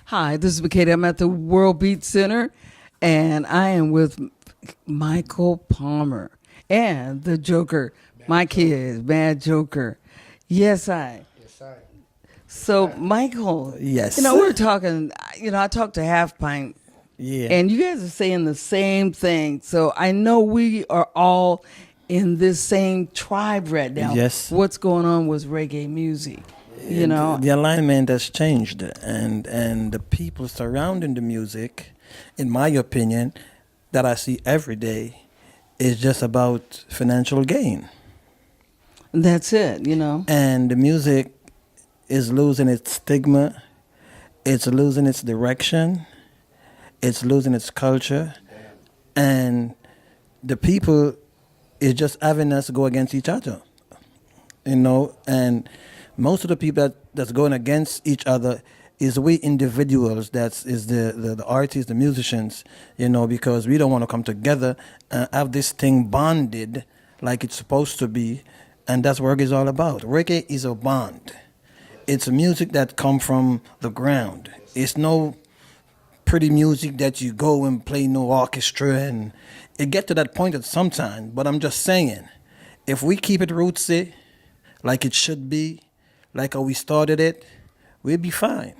Hi, this is Makeda. I'm at the World Beat Center, and I am with Micheal Palmer and the Joker, my kids, Bad Joker. Yes, I. Yes, I. So, Michael, Yes. we're talking, I talked to Half Pint, Yeah. and you guys are saying the same thing. So, I know we are all in this same tribe right now. Yes. What's going on with reggae music? The alignment has changed, and the people surrounding the music, in my opinion, that I see every day, is just about financial gain, That's it. and the music is losing its stigma, it's losing its direction, it's losing its culture, and the people is just having us go against each other, and most of the people that's going against each other is we individuals, that's is the artists, the musicians, because we don't want to come together and have this thing bonded like it's supposed to be, and that's what reggae is all about. Reggae is a bond. It's a music that come from the ground. It's no pretty music that you go and play no orchestra, and it get to that point at some time, but I'm just saying, if we keep it rootsy like it should be, like how we started it, we'll be fine.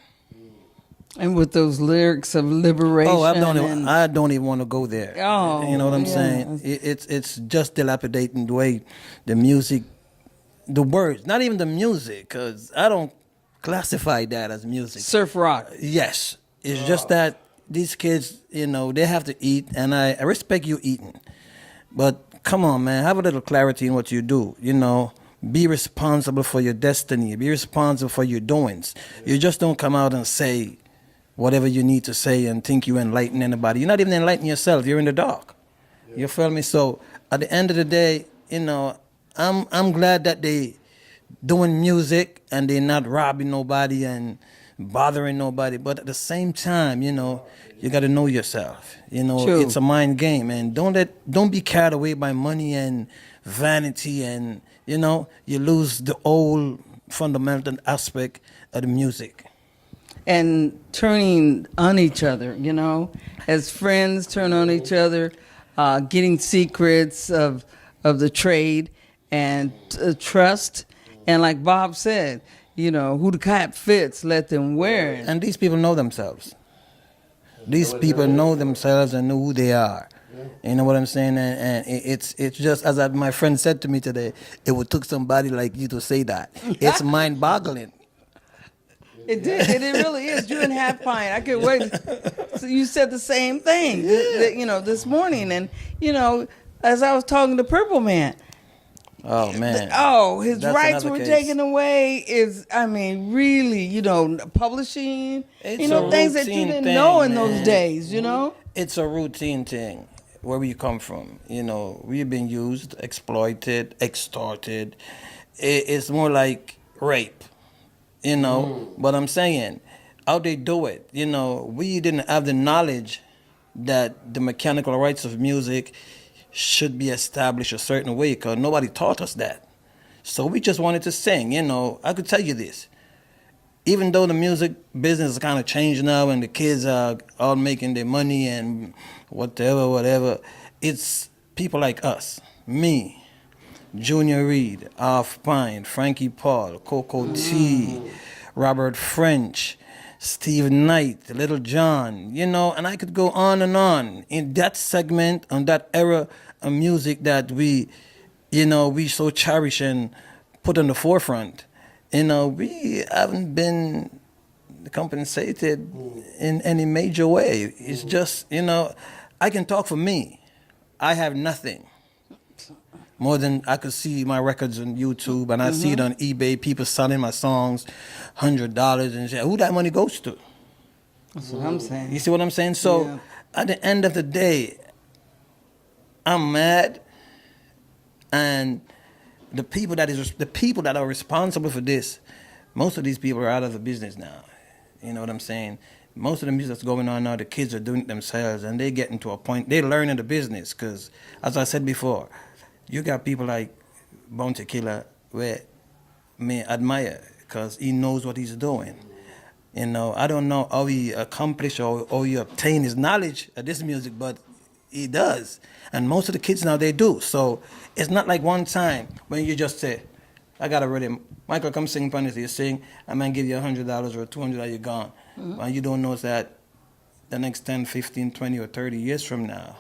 And with those lyrics of liberation. Oh, I don't even want to go there. Oh, You know what I'm yeah. saying? It's just dilapidating the way the music, the words, not even the music, because I don't classify that as music. Surf rock. Yes, it's just that these kids, they have to eat, and I respect you eating, but come on, man, have a little clarity in what you do. Be responsible for your destiny. Be responsible for your doings. You just don't come out and say whatever you need to say and think you enlighten anybody. You're not even enlightening yourself. You're in the dark. You feel me? So at the end of the day, I'm glad that they doing music and they're not robbing nobody and bothering nobody. But at the same time, you got to know yourself. True. It's a mind game, and don't be carried away by money and vanity, and you lose the whole fundamental aspect of the music. And turning on each other, as friends turn on each other, getting secrets of the trade and trust. And like Bob said, who the cap fits, let them wear it. And these people know themselves. These people know themselves and know who they are. You know what I'm saying? And it's just, as my friend said to me today, it would took somebody like you to say that. It's mind-boggling. It did. It really is. You and Half Pint. I could wait. So you said the same thing, this morning. And, as I was talking to Purple Man, Oh, man. His That's rights another were case. taken away. Really, publishing, It's a things that you routine didn't thing, know in man. those days, It's a routine thing. Where we come from, we've been used, exploited, extorted. It's more like rape, But I'm saying, how they do it, we didn't have the knowledge that the mechanical rights of music should be established a certain way, because nobody taught us that. So we just wanted to sing, I could tell you this. Even though the music business is kind of changed now and the kids are all making their money and whatever, it's people like us, me, Junior Reed, Alf Pine, Frankie Paul, Coco T, Robert French, Steve Knight, Little John, and I could go on and on. In that segment, on that era of music that we so cherish and put on the forefront, we haven't been compensated in any major way. It's just, I can talk for me. I have nothing more than I could see my records on YouTube, and I see it on eBay, people selling my songs, $100 and shit. Who that money goes to? That's what I'm saying. You see what I'm saying? So at the end of the day, I'm mad, and the people that are responsible for this, most of these people are out of the business now. You know what I'm saying? Most of the music that's going on now, the kids are doing it themselves, and they getting to a point, they're learning the business, because, as I said before, you got people like Bounty Killer, where me admire, because he knows what he's doing. You know, I don't know how he accomplished or how he obtained his knowledge of this music, but he does. And most of the kids now, they do. So it's not like one time when you just say, I got a rhythm. Michael, come sing upon this. You sing, I might give you $100 or $200, you're gone. And you don't know that the next 10, 15, 20, or 30 years from now,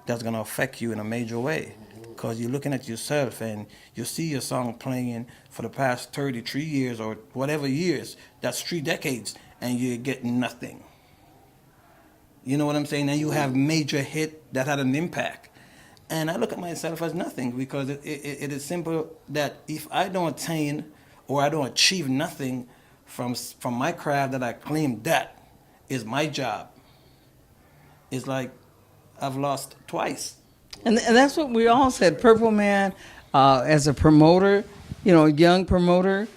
that's going to affect you in a major way. Because you're looking at yourself and you see your song playing for the past 33 years or whatever years, that's 3 decades, and you're getting nothing. You know what I'm saying? And you have major hit that had an impact. And I look at myself as nothing because it is simple that if I don't attain or I don't achieve nothing from my craft that I claim that is my job, it's like I've lost twice. And that's what we all said. Purple Man, as a promoter, you know, a young promoter,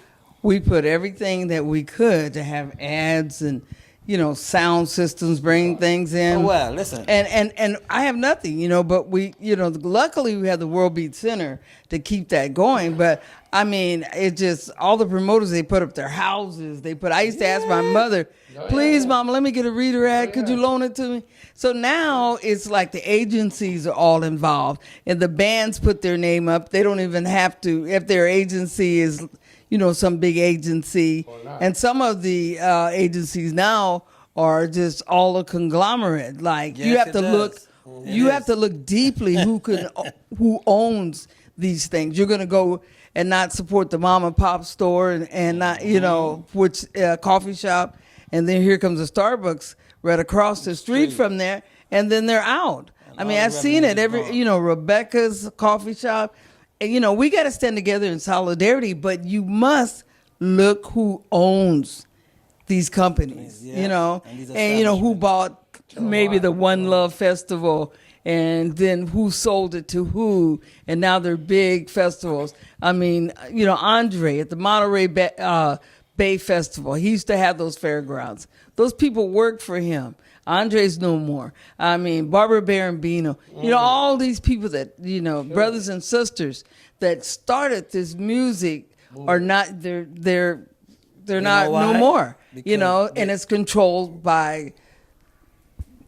we put everything that we could to have ads and, you know, sound systems, bring things in. Oh, well, listen. And I have nothing, you know, but we, you know, luckily we have the World Beat Center to keep that going. But I mean, it just, all the promoters, they put up their houses. I used to ask my mother, please, Mama, let me get a reader ad. Could you loan it to me? So now it's like the agencies are all involved and the bands put their name up. They don't even have to, if their agency is, you know, some big agency. And some of the agencies now are just all a conglomerate. Like Yes, you have it to does. look, you have to look deeply who owns these things. You're going to go and not support the mom and pop store and not, you know, which coffee shop. And then here comes a Starbucks right across the street from there. And then they're out. I mean, all the I've seen it revenue is every, gone. you know, Rebecca's coffee shop. And, you know, we got to stand together in solidarity, but you must look who owns these companies, Yes, you know, and these and, you know, who bought maybe the One Love Festival and then who sold it to who, and now they're big festivals. I mean, you know, Andre at the Monterey Bay Festival, he used to have those fairgrounds. Those people worked for him. Andre's no more. I mean, Barbara Barambino, you know, all these people that, you know, brothers and sisters that started this music are not, they're not know why? no more, you Because know, they- and it's controlled by,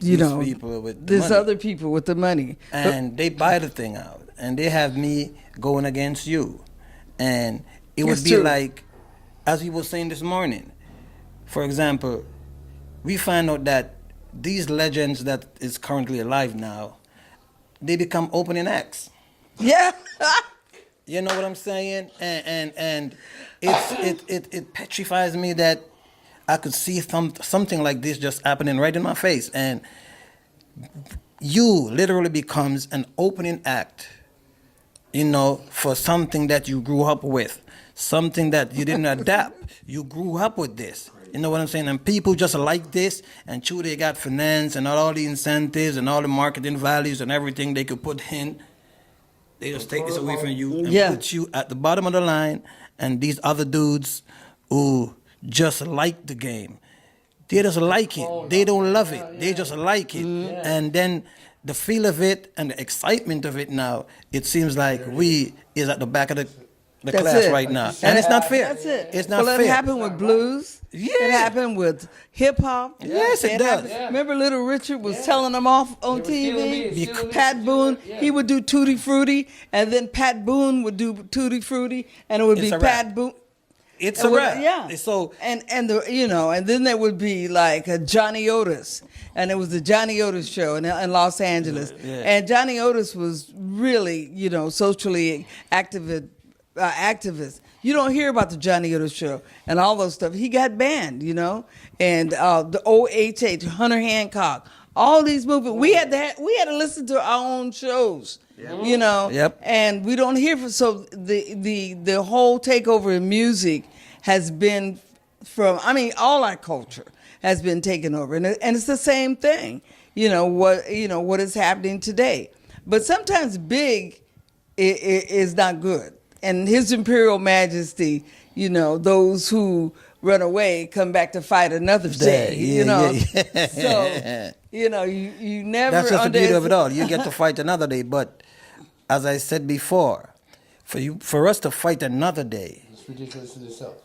you These know, people with the this money. other people with the money. And they buy the thing out, and they have me going against you, and it would It's be true. like, as we were saying this morning, for example, we find out that these legends that is currently alive now, they become opening acts. Yeah. You know what I'm saying? And it petrifies me that I could see something like this just happening right in my face, and you literally becomes an opening act, you know, for something that you grew up with, something that you didn't adapt. You grew up with this. You know what I'm saying? And people just like this, and true, they got finance and all the incentives and all the marketing values and everything they could put in. They just take this away from you and Yeah. put you at the bottom of the line, and these other dudes who just like the game, they just like it. They don't love it. They just like it. And then the feel of it and the excitement of it now, it seems like we is at the back of the That's class it. right now. And it's not fair. That's it. It's not well, fair. it happened with blues. Yeah. It happened with hip hop. Yes, it does. happened- Remember Little Richard was telling them off on TV? Pat Boone, he would do Tutti Frutti, and then Pat Boone would do Tutti Frutti, and it would It's be a wrap. Pat Boone. It's It a would- wrap. Yeah. So and the you know, and then there would be like a Johnny Otis, and it was the Johnny Otis show in Los Angeles, Yeah. and Johnny Otis was really, you know, socially activist. You don't hear about the Johnny Otis show and all those stuff. He got banned, you know, and the OHH, Hunter Hancock, all these movies. We had to listen to our own shows. You know, Yep. and we don't hear from, so the whole takeover in music has been from, I mean, all our culture has been taken over, and it's the same thing. You know what is happening today, but sometimes big is not good. And His Imperial Majesty, you know, those who run away come back to fight another day. Yeah, you know, yeah. so you know you never. that's just the beauty of it all. underestimate- You get to fight another day, but as I said before, for us to fight another day, It's ridiculous in itself.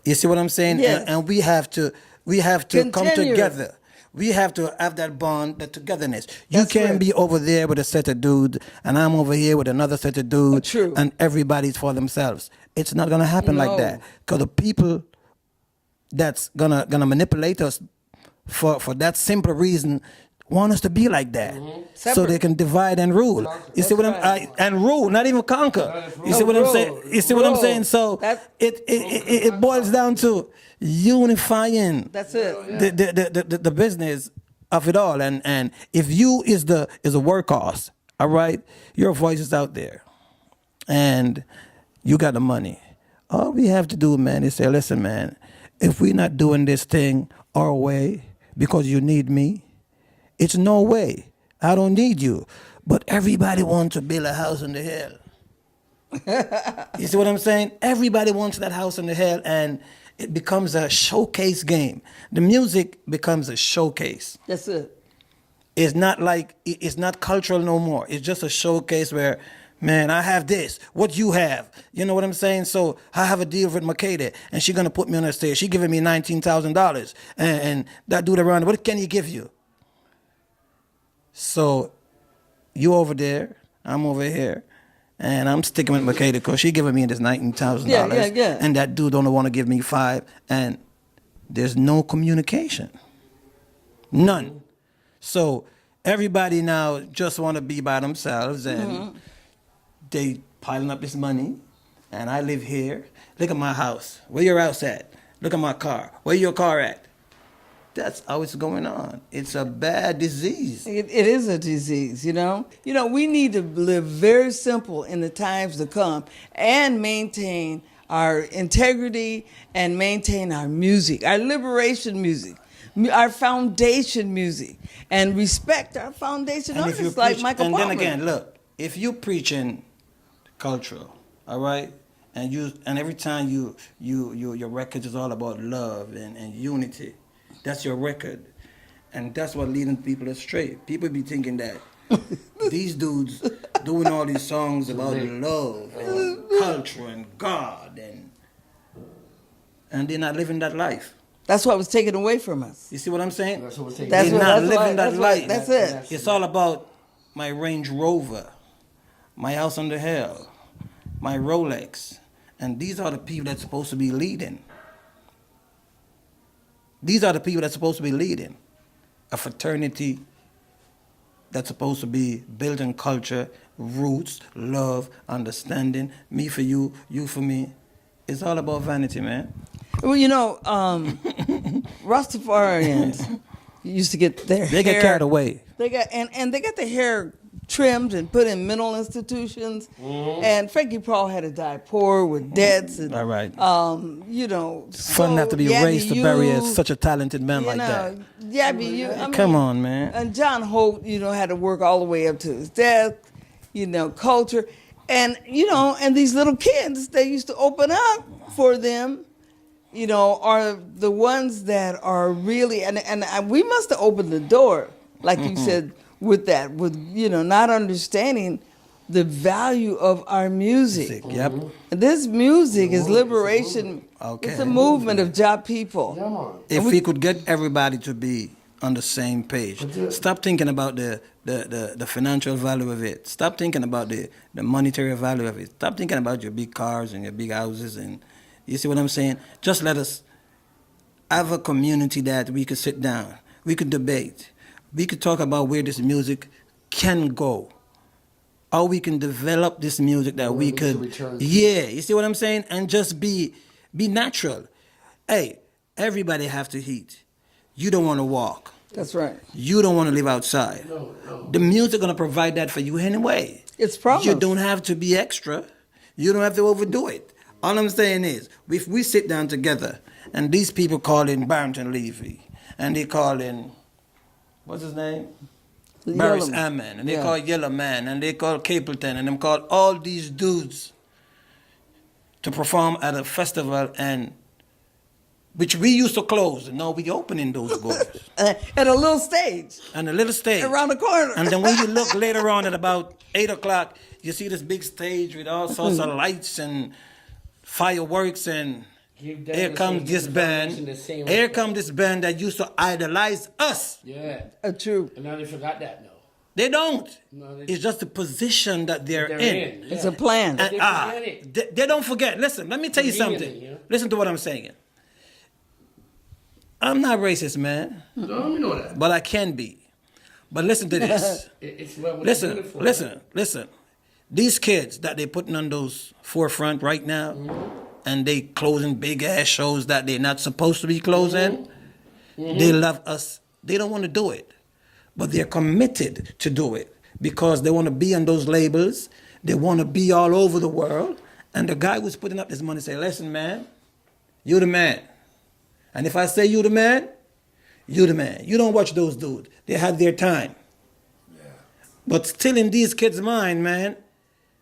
You see what I'm saying? Yes. And we have to come Continue. together. We have to have that bond, that togetherness. You That's can't right. be over there with a set of dudes, and I'm over here with another set of dudes, True. and everybody's for themselves. It's not gonna happen like No. that. Because the people that's gonna manipulate us for that simple reason want us to be like that, so Separate. they can divide and rule. You see what That's right. and rule, not even conquer. You see No, what I'm rule. saying? You see what I'm Rule. saying? So That- it boils down to unifying That's it. the business of it all. And if you is a workhorse, all right, your voice is out there, and you got the money. All we have to do, man, is say, listen, man, if we're not doing this thing our way because you need me, it's no way. I don't need you. But everybody wants to build a house on the hill. You see what I'm saying? Everybody wants that house on the hill, and it becomes a showcase game. The music becomes a showcase. That's it. It's not like, it's not cultural no more. It's just a showcase where, man, I have this. What you have? You know what I'm saying? So I have a deal with Makeda, and she's gonna put me on her stage. She giving me $19,000, and that dude around, what can he give you? So you over there, I'm over here, and I'm sticking with Makeda because she giving me this $19,000, Yeah. and that dude don't want to give me $5, and there's no communication, none. So everybody now just want to be by themselves, and they piling up this money, and I live here. Look at my house. Where your house at? Look at my car. Where your car at? That's how it's going on. It's a bad disease. It is a disease, you know. You know, we need to live very simple in the times to come and maintain our integrity and maintain our music, our liberation music, our foundation music, and respect our foundation And if you artists like preach, Micheal and Palmer. then again, look, if you preaching cultural, all right, and every time your record is all about love and unity, that's your record, and that's what leading people astray. People be thinking that these dudes doing all these songs about love and culture and God, and they're not living that life. That's what was taken away from us. You see what I'm saying? That's what we're taking. That's They're what- not that's living why- that that's why- life. that's it. It's all about my Range Rover, my house on the hill, my Rolex. And these are the people that's supposed to be leading. These are the people that's supposed to be leading. A fraternity that's supposed to be building culture, roots, love, understanding, me for you, you for me. It's all about vanity, man. Well, you know, Rastafarians used to get their They hair, get carried away. They got and they got their hair trimmed and put in mental institutions. And Frankie Paul had to die poor with debts and All right. you know, Fun have to be Yabby raised to bury Hughes, such a talented man you like that. know, Yabby Hughes, I mean, Come on, man. And John Holt, you know, had to work all the way up to his death. You know, culture, and you know, and these little kids, they used to open up for them. You know, are the ones that are really, and we must have opened the door, like you said, with that, with, you know, not understanding the value of our music. Yep. This music is liberation. Okay. It's a movement of job people. Yeah, man. If we could get everybody to be on the same page, stop thinking about the financial value of it. Stop thinking about the monetary value of it. Stop thinking about your big cars and your big houses. And you see what I'm saying? Just let us have a community that we could sit down. We could debate. We could talk about where this music can go. How we can develop this music that we we should could, return to. yeah, you see what I'm saying? And just be natural. Hey, everybody have to eat. You don't want to walk. That's right. You don't want to live outside. The music gonna provide that for you anyway. It's promised. You don't have to be extra. You don't have to overdo it. All I'm saying is, if we sit down together, and these people call in Barrington Levy, and they call in, what's his name? Barris Yellow- Amen, and they yeah. call Yellow Man, and they call Capleton, and they call all these dudes to perform at a festival, and which we used to close, and now we opening those doors. At a little stage And a little stage. around the corner. And then when you look later on at about 8 o'clock, you see this big stage with all sorts of lights and fireworks, and Give them Here the comes same- this give the band. foundation the same Here respect. comes this band that used to idolize us. Yeah. True. And now they forgot that, though. They don't. No, they- It's just the position that they're in. Yeah. It's a plan. And, They forget it. they don't forget. Listen, let me tell you Conveniently, something. you know? Listen to what I'm saying. I'm not racist, man, No, we know that. but I can be. But listen to this. It's what Listen, they're for, listen, listen. These kids that they're putting on those forefront right now, and they closing big ass shows that they're not supposed to be closing, they love us. They don't want to do it, but they're committed to do it because they want to be on those labels. They want to be all over the world. And the guy who's putting up this money say, listen, man, you the man. And if I say you the man, you the man. You don't watch those dudes. They had their time. But still in these kids' mind, man,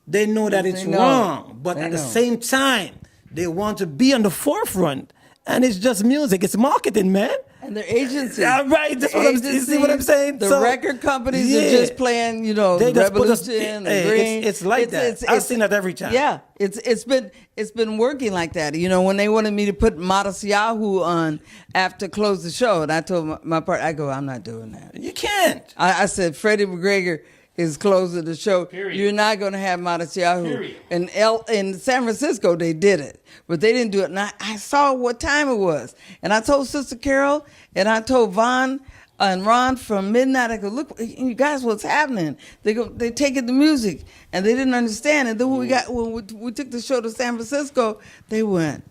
they know that it's They know. wrong. But They at the know. same time, they want to be on the forefront. And it's just music. It's marketing, man. And their agency. Yeah, right. That's what I'm, you see what I'm saying? The So, record companies yeah. are just playing, They just put us- Revolution and hey, Green. it's like that. I've seen that every time. Yeah, it's been working like that. You know, when they wanted me to put Modest Yahoo on after close the show, and I told my partner, I go, I'm not doing that. You can't. I said, Freddie McGregor is closing the show. Period. You're not going to have Modest Yahoo. Period. In San Francisco, they did it, but they didn't do it. And I saw what time it was, and I told Sister Carol, and I told Vaughn and Ron from Midnight. I go, look, you guys, what's happening? They taking the music, and they didn't understand. And then when we took the show to San Francisco, they went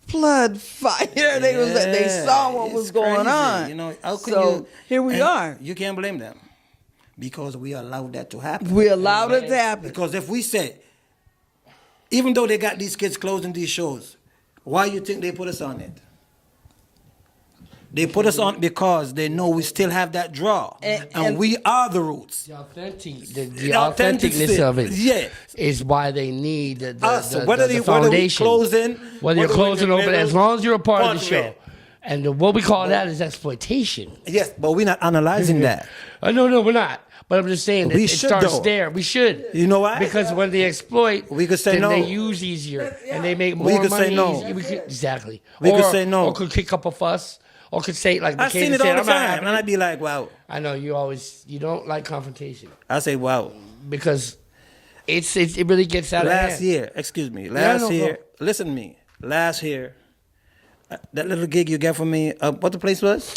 flood fire. They saw what it's was going crazy. on. You know, how can so you, here we and are. You can't blame them because we allowed that to happen. We allowed it to happen. Because if we say, even though they got these kids closing these shows, why you think they put us on it? They put us on because they know we still have that draw, and we are the roots. The The authenticness of it yeah. is why they need the Us, the whether we foundation. closing, Whether you're closing we're in open, the as middle, long as you're a part of the show. partner. And what we call that is exploitation. Yes, but we're not analyzing that. No, we're not. But I'm just saying that We it should, starts though. there. We should. You know why? Because when they exploit, We could say then no. they use easier and they make more We could money. say no. easier. Exactly. We or, could say no. Or could kick up a fuss. Or could say like I've Makeda seen it said, all the "I'm not time, having and it." I'd be like, wow. I know you don't like confrontation I say, wow. because it really gets out of hand. Last year, excuse me, no, last go. year, listen to me. Last year, that little gig you got for me, what the place was?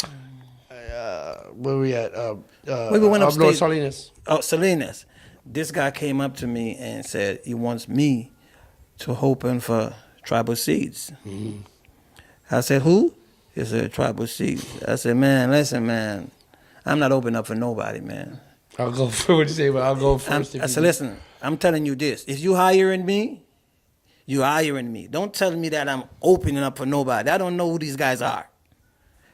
Where we at? We went up North upstate. Salinas. Oh, Salinas. This guy came up to me and said he wants me to open for Tribal Seeds. Mm-hmm. I said, who? He said, Tribal Seeds. I said, man, listen, man, I'm not opening up for nobody, man. I'll go first. What you say? But I'll go first. I said, listen, I'm telling you this. If you hiring me, you hiring me. Don't tell me that I'm opening up for nobody. I don't know who these guys are.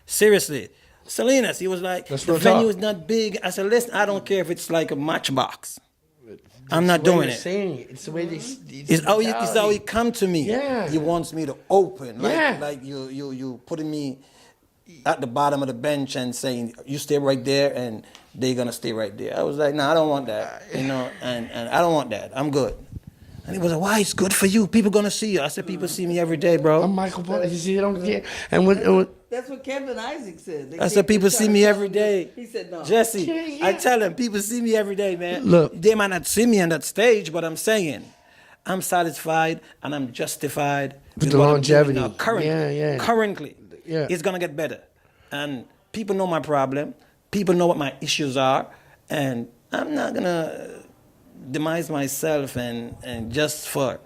Seriously. Salinas, he was like, That's the real venue talk. is not big. I said, listen, I don't care if it's like a matchbox. I'm not the way doing you're it. saying it. It's the way they. It's how he come to me. Yeah. He wants me to open. Like, Yeah. like you putting me at the bottom of the bench and saying, you stay right there and they're going to stay right there. I was like, no, I don't want that. You know, and I don't want that. I'm good. And he was like, why? It's good for you. People going to see you. I said, people see me every day, bro. I'm Micheal Palmer. You see, I don't care. And when That's what Kevin Isaac said. They I said, keep people trying see to me tell every him day. that. He said no. Jesse, Yeah. I tell him, people see me every day, man. Look. They might not see me on that stage, but I'm saying, I'm satisfied and I'm justified With the what I'm longevity. doing now. Currently, currently, Yeah. it's gonna get better. And people know my problem. People know what my issues are, and I'm not gonna demise myself and just for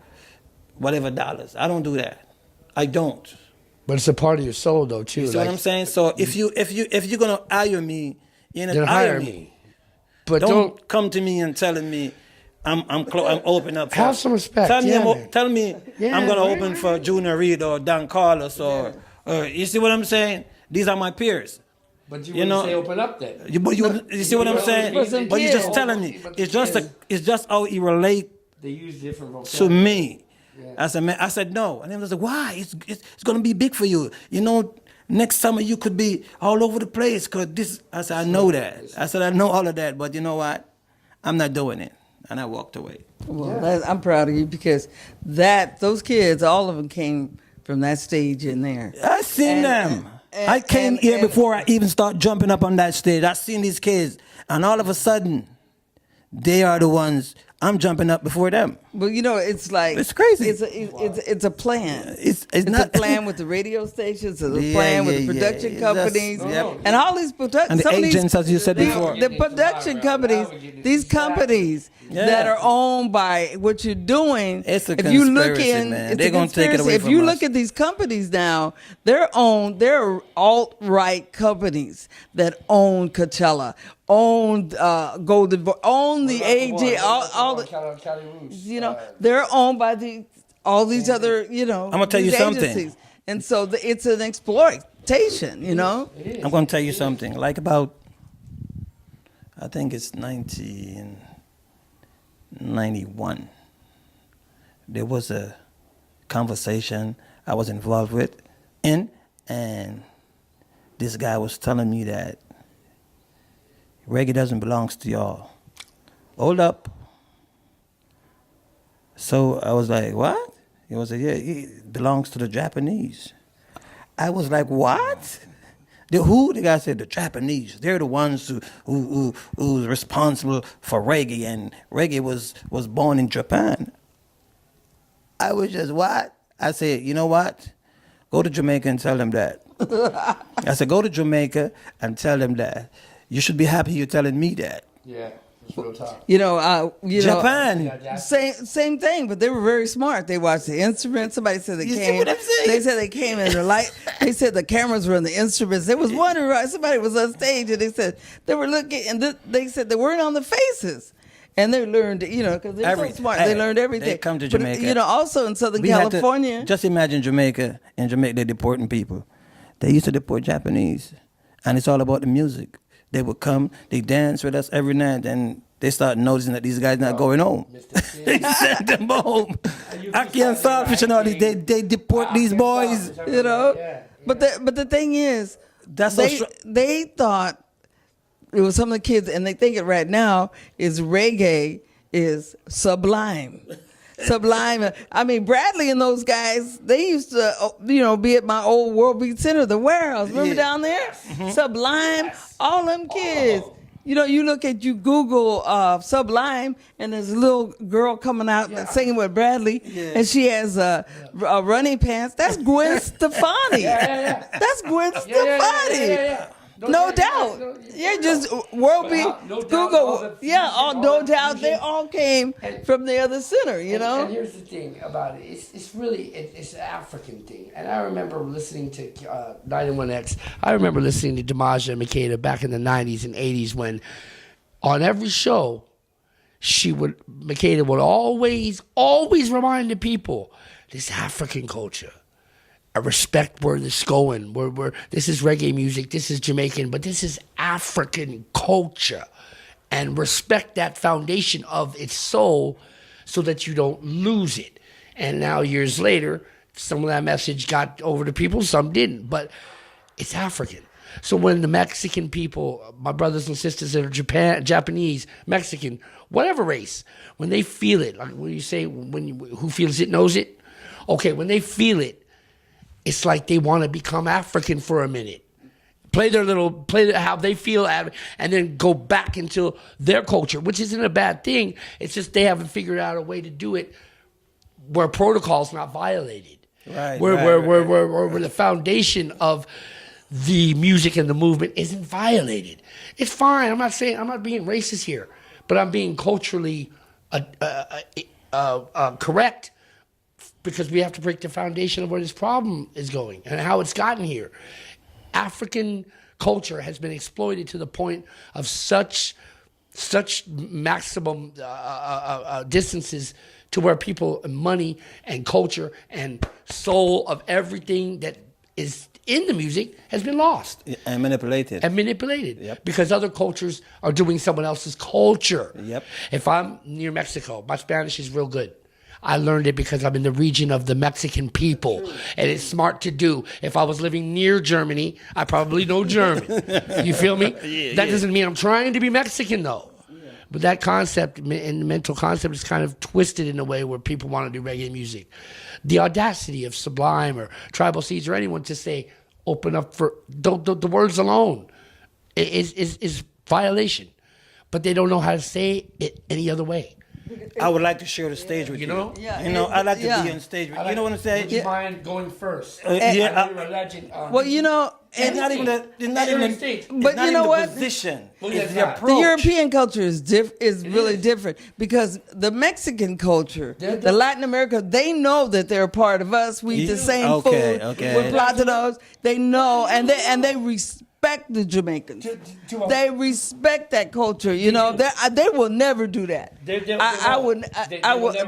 whatever dollars. I don't do that. I don't. but it's a part of your soul, though, too. You see what I'm saying? So if you're gonna hire me, you know, Then hire me. But don't come to me and telling me I'm open up. For, Have some respect, Tell me, yeah, man. tell me Yeah, I'm gonna right, open right. for Junior Reed or Don Carlos or you see what I'm saying? These are my peers. But you You wouldn't know- say open up then. You see what I'm saying? Listen, But you're just kids. telling me. It's just how he relate They use different to vocabulary. me. I said no, and then I was like, why? It's gonna be big for you. You know, next summer you could be all over the place. Cause this, I said, I know that. I said, I know all of that, but you know what? I'm not doing it, and I walked away. Well, I'm proud of you because those kids, all of them came from that stage in there. I seen them. I came here before I even start jumping up on that stage. I seen these kids, and all of a sudden, they are the ones. I'm jumping up before them. Well, it's like It's crazy. It's a plan. It's It's not a plan with the radio stations. It's a Yeah, plan with the yeah, production yeah. companies Yep. and all these And the agents, as you said before. The production companies, these companies that are owned by what you're doing. It's a if you look conspiracy, man. it's They're a gonna take it conspiracy. away If from you us. look at these companies now, they're alt-right companies that own Coachella, own Golden, own the AG, all the. They're owned by all these other, I'm gonna tell you something. And so it's an exploitation, I'm going to tell you something. Like about, I think it's 1991. There was a conversation I was involved with, and this guy was telling me that reggae doesn't belong to y'all. Hold up. So I was like, what? He was like, yeah, it belongs to the Japanese. I was like, what? The guy said the Japanese. They're the ones who's responsible for reggae, and reggae was born in Japan. I was just, what? I said, you know what? Go to Jamaica and tell them that. I said, go to Jamaica and tell them that. You should be happy you're telling me that. Yeah, it's real talk. Japan. Same thing, but they were very smart. They watched the instruments. Somebody said they You see came. what I'm saying? They said they came in the light. They said the cameras were in the instruments. They was wondering why somebody was on stage, and they said they were looking, and they said they weren't on the faces. And they learned, because they're so smart. They learned everything. They come to Jamaica. But, also in Southern We had to- California. just imagine Jamaica. In Jamaica, they're deporting people. They used to deport Japanese, and it's all about the music. They would come, they dance with us every night, and they start noticing that these guys not going home. They send them home. Aki and Saltfish and all these, they deport these boys. But the thing is, they thought it was some of the kids, and they think it right now is reggae is sublime. Sublime. I mean, Bradley and those guys, they used to, be at my old World Beat Center, the warehouse. Remember down there? Mm-hmm. Sublime. All them kids. You look at, you Google Sublime, and there's a little girl coming out singing with Bradley, and she has running pants. That's Gwen Stefani. That's Gwen Stefani. No doubt. Just World Beat, Google. No doubt. They all came from the other center, And here's the thing about it. It's really, it's an African thing. And I remember listening to 91X. I remember listening to Damaja and Makeda back in the 90s and 80s when on every show, Makeda would always remind the people, this African culture. I respect where this is going. This is reggae music, this is Jamaican, but this is African culture. And respect that foundation of its soul so that you don't lose it. And now years later, some of that message got over to people, some didn't. But it's African. So when the Mexican people, my brothers and sisters that are Japanese, Mexican, whatever race, when they feel it, like when you say, who feels it knows it? Okay, when they feel it, it's like they want to become African for a minute. Play how they feel, and then go back into their culture, which isn't a bad thing. It's just they haven't figured out a way to do it where protocol's not violated. Right. Where the foundation of the music and the movement isn't violated. It's fine. I'm not being racist here, but I'm being culturally correct. Because we have to break the foundation of where this problem is going and how it's gotten here. African culture has been exploited to the point of such maximum distances to where people, money and culture and soul of everything that is in the music has been lost. And manipulated. Yep. Because other cultures are doing someone else's culture. Yep. If I'm near Mexico, my Spanish is real good. I learned it because I'm in the region of the Mexican people, and it's smart to do. If I was living near Germany, I probably know German. You feel me? That doesn't mean I'm trying to be Mexican, though. But that concept and the mental concept is kind of twisted in a way where people want to do reggae music. The audacity of Sublime or Tribal Seeds or anyone to say, open up for the words alone is violation. But they don't know how to say it any other way. I would like to share the stage with you. Yeah, You know, I'd like to yeah. be on stage with you. You know what I'm saying? Would you mind going first? Yeah, You're a legend. Well, you know, it's not even the, it's not You're even, on stage. it's But not you even know the what? position. Well, It's it's the not. approach. the European culture is really different because the Mexican culture, the Latin America, they know that they're a part of us. We eat the same Okay, food. okay. We're platinos. They know, and they respect the Jamaicans. They respect that culture. You know, they will never do that. I would.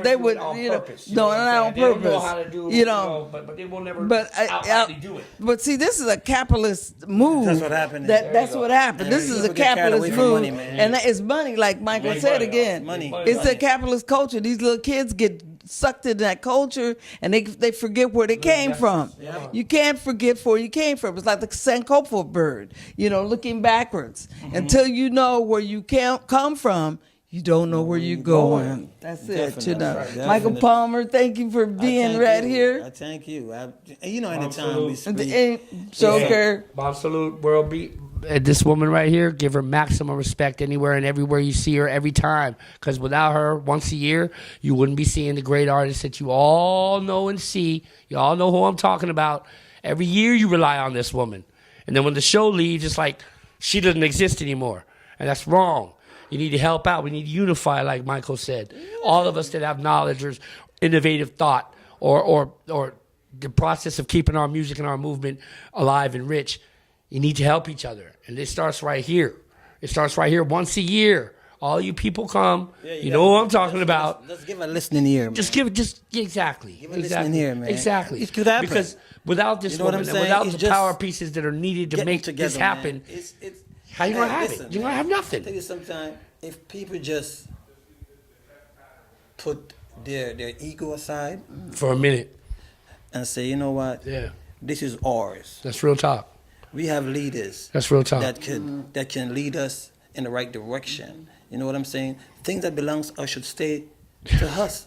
They would. You know, no, not on They don't purpose. know how to do. You know, but they will never but outrightly do it. But see, this is a capitalist move. That's what happened. That's what happened. Yeah, This is people a get carried capitalist away from move, money, man. and it's money, like Michael said again. Money. It's a capitalist culture. These little kids get sucked into that culture, and they forget where they came from. You can't forget where you came from. It's like the Sankofa bird, you know, looking backwards. Until you know where you come from, you don't know where you're going. That's it, you know. Definitely. Michael Palmer, thank you for being right here. I thank you. You know, anytime we speak. And Joker. Bomb salute, world beat. This woman right here, give her maximum respect anywhere and everywhere you see her every time. Because without her, once a year, you wouldn't be seeing the great artists that you all know and see. You all know who I'm talking about. Every year you rely on this woman. And then when the show leaves, it's like she doesn't exist anymore. And that's wrong. You need to help out. We need to unify, like Michael said. All of us that have knowledge or innovative thought or the process of keeping our music and our movement alive and rich, you need to help each other. And it starts right here. It starts right here once a year. All you people come. You know what I'm talking about. Let's give a listening ear, man. Exactly. Give a listening ear, man. Exactly. It could happen. Because without this You know what woman I'm and saying? without It's the just power pieces that are needed to Getting make together, this happen, man. It's, how you gonna have listen, it? You're gonna have nothing. I tell you sometimes, if people just put their ego aside For a minute. and say, you know what, Yeah. this is ours. That's real talk. We have leaders That's real talk. that can lead us in the right direction. You know what I'm saying? Things that belongs to us should stay to us.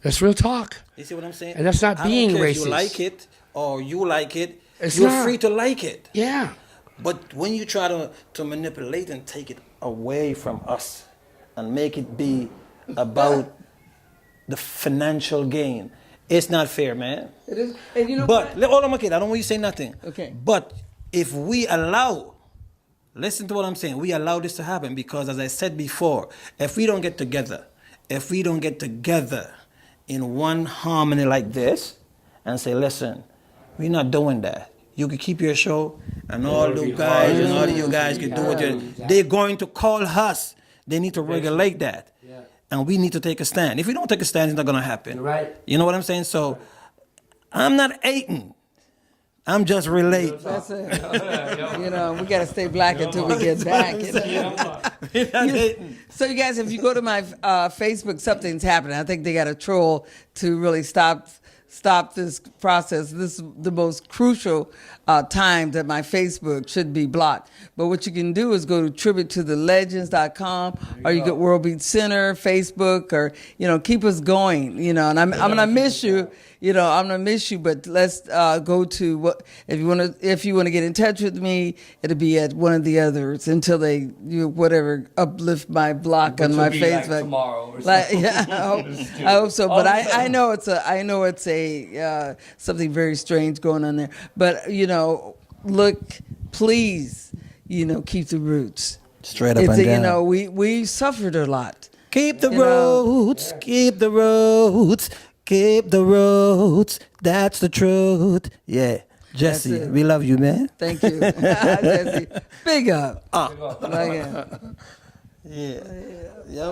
That's real talk. You see what I'm saying? And that's not I don't being care if racist. you like it or you like it. It's You're not. free to like it. Yeah. But when you try to manipulate and take it away from us and make it be about the financial gain, it's not fair, man. It is. And you know But, what? hold on, Makeda, I don't want you to say nothing. Okay. But if we allow, listen to what I'm saying, we allow this to happen because, as I said before, if we don't get together in one harmony like this and say, listen, we're not doing that. You can keep your show and all the guys and all of you guys can do what they're going to call us. They need to regulate that. And we need to take a stand. If we don't take a stand, it's not going to happen. You're right. You know what I'm saying? So I'm not hating. I'm just relating. That's it. You know, we got to stay black until we get back. You know? We're not hating. So, you guys, if you go to my Facebook, something's happening. I think they got a troll to really stop this process. This is the most crucial time that my Facebook should be blocked. But what you can do is go to tributetothelegends.com or you get World Beat Center, Facebook, or, you know, keep us going, you know, and I'm going to miss you. You know, I'm gonna miss you, but let's go to what if you want to get in touch with me, it'll be at one of the others until they whatever uplift my block on my Facebook. Like tomorrow or Like, something. yeah, I hope so. But I know it's a something very strange going on there. But you know, look, please, you know, keep the roots. Straight up and down. You know, we suffered a lot. Keep the You know. roots, keep the roots, keep the roots. That's the truth. Yeah. Jesse, it. we love you, man. Thank you, Jesse. Big up. Like it. Yeah. Yep.